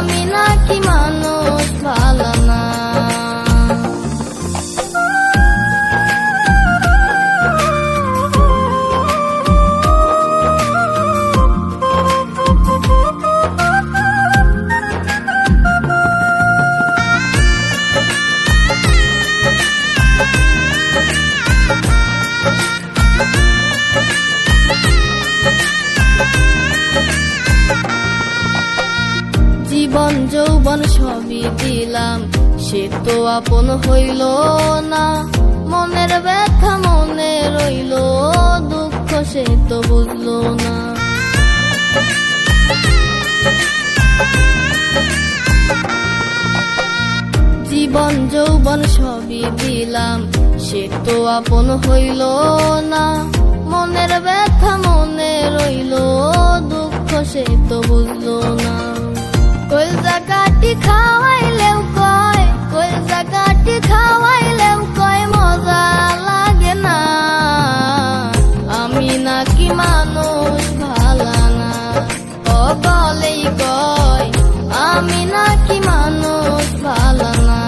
আমি নাকি মানুষ ভালো না। জীবন যৌবন সবই দিলাম, সে তো আপন হইল না। মনের ব্যথা মনে রইল, দুঃখ সে তো বুঝলো না। জীবন যৌবন সবই দিলাম, সে তো আপন হইল না। মনের ব্যথা মনে রইল, দুঃখ সে তো বুঝলো না। কলজা কাটি খাওয়াইলেও কয়, কলজা কাটি খাওয়াইলেও কয় মজা লাগে না। আমি নাকি মানুষ ভালো না, ও বলেই কয় আমি নাকি মানুষ ভালো না।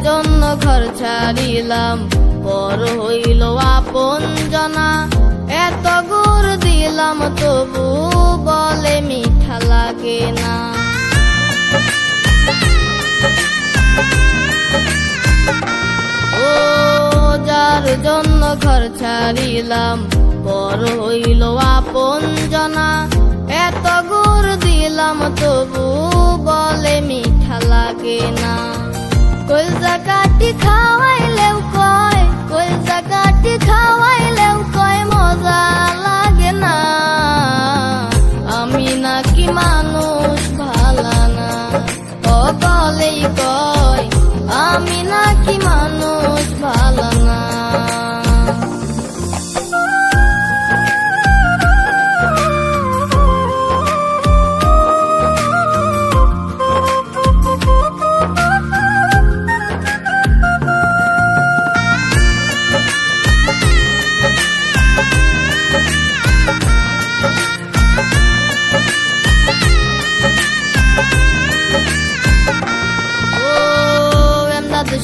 জন্য ঘর ছাড়িলাম, পর হইল আপন জনা। এত গুড় দিলাম তবু বলে মিঠা লাগে না। ও যার জন্য ঘর ছাড়িলাম, পর হইল আপন জনা। এত গুড় দিলাম তবু বলে মিঠা লাগে না। কলজা কাটি খাওয়াইলেও কয়, কলজা কাটি খাওয়াইলেও কয় মজা লাগে না। আমি নাকি মানুষ ভালো না, ও বলেই কয় আমি নাকি মানুষ ভালো না।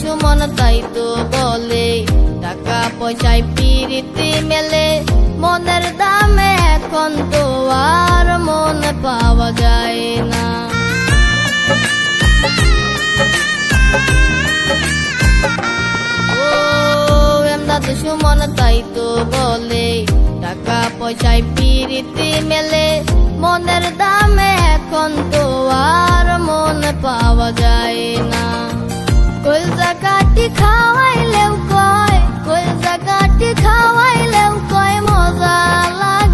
সুমন তাই তো বলে, টাকা পয়সায় পিরিতি মেলে। মনের দামে এখন তো আর মন পাওয়া যায় না। ও এমদাদ সুমন তাই তো বলে, টাকা পয়সায় পিরিতি মেলে। মনের দামে এখন তো আর মন পাওয়া যায় না। কলজা কাটি খাওয়াইলেও কয়, কলজা কাটি খাওয়াইলেও কয় মজা লাগে।